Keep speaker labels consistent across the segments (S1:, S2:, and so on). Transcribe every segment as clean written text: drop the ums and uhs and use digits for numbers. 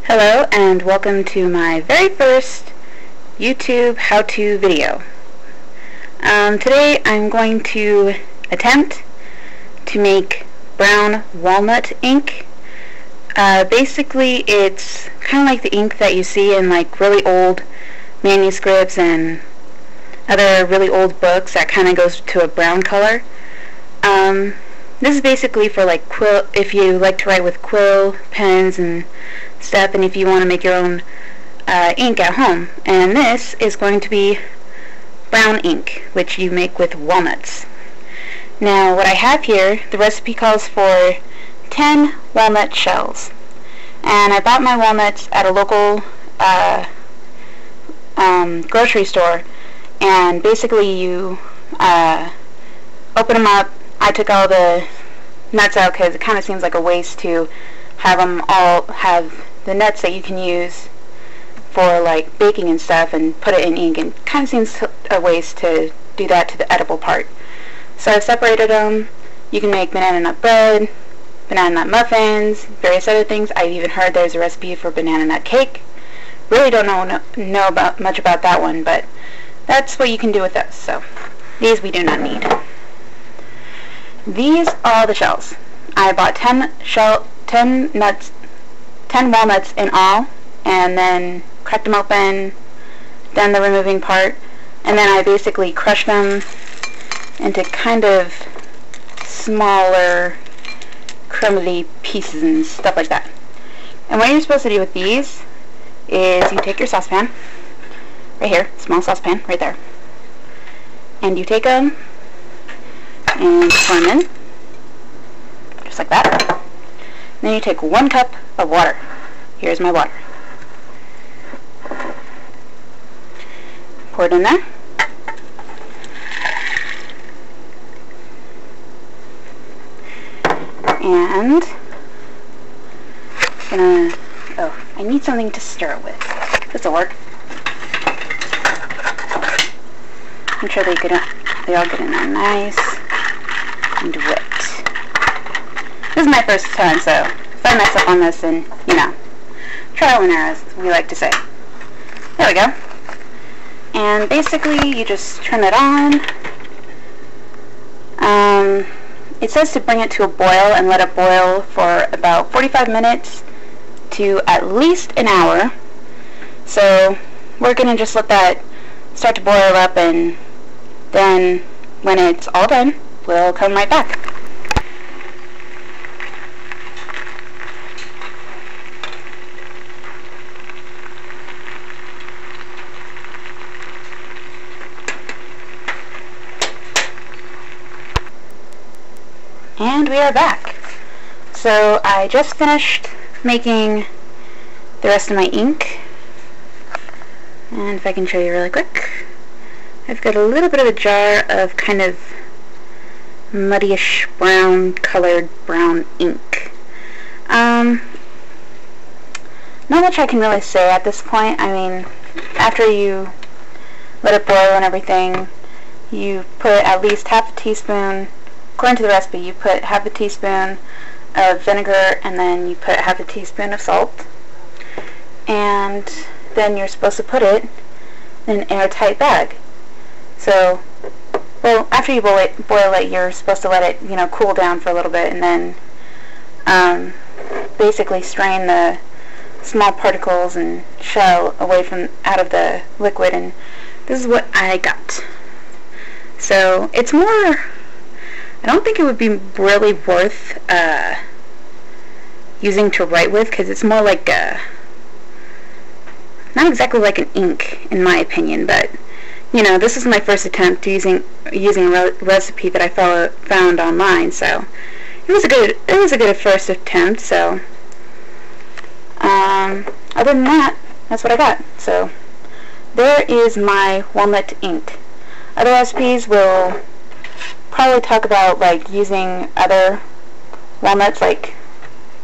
S1: Hello and welcome to my very first YouTube how-to video. Today I'm going to attempt to make brown walnut ink. Basically it's kind of like the ink that you see in like really old manuscripts and other really old books that kind of goes to a brown color. This is basically for like quill, if you like to write with quill pens and stuff, and if you want to make your own ink at home. And this is going to be brown ink, which you make with walnuts. Now what I have here, the recipe calls for 10 walnut shells, and I bought my walnuts at a local grocery store, and basically you open them up. I took all the nuts out because it kind of seems like a waste to have them all have the nuts that you can use for like baking and stuff and put it in ink, and kind of seems a waste to do that to the edible part. So I've separated them. You can make banana nut bread, banana nut muffins, various other things. I've even heard there's a recipe for banana nut cake. Really don't know much about that one, but that's what you can do with those. So these we do not need. These are the shells. I bought 10 walnuts in all, and then cracked them open, done the removing part, and then I basically crushed them into kind of smaller crumbly pieces and stuff like that. And what you're supposed to do with these is you take your saucepan, right here, small saucepan, right there, and you take them and pour them in, just like that. Then you take 1 cup of water. Here's my water. Pour it in there. And I need something to stir it with. This'll work. I'm sure they all get in there nice and wet. This is my first time, so if I mess up on this, then, you know, trial and error, as we like to say. There we go. And basically, you just turn it on. It says to bring it to a boil and let it boil for about 45 minutes to at least an hour. So we're going to just let that start to boil up, and then when it's all done, we'll come right back. And we are back. So I just finished making the rest of my ink, and if I can show you really quick, I've got a little bit of a jar of kind of muddyish brown colored brown ink. Not much I can really say at this point. I mean, after you let it boil and everything, you put at least half a teaspoon. According to the recipe, you put half a teaspoon of vinegar, and then you put half a teaspoon of salt, and then you're supposed to put it in an airtight bag. So, well, after you boil it, you're supposed to let it, you know, cool down for a little bit, and then basically strain the small particles and shell away from out of the liquid, and this is what I got. So it's more, I don't think it would be really worth using to write with, because it's more like not exactly like an ink in my opinion, but you know, this is my first attempt using a recipe that I found online, so it was a good first attempt. So other than that, that's what I got. So there is my walnut ink. Other recipes will probably talk about like using other walnuts, like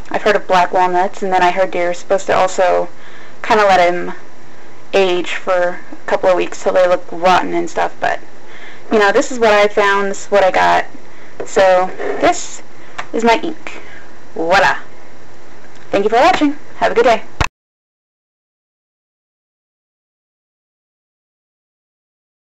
S1: I've heard of black walnuts, and then I heard you're supposed to also kind of let them age for a couple of weeks till they look rotten and stuff. But you know, this is what I found, this is what I got. So this is my ink. Voila. Thank you for watching. Have a good day.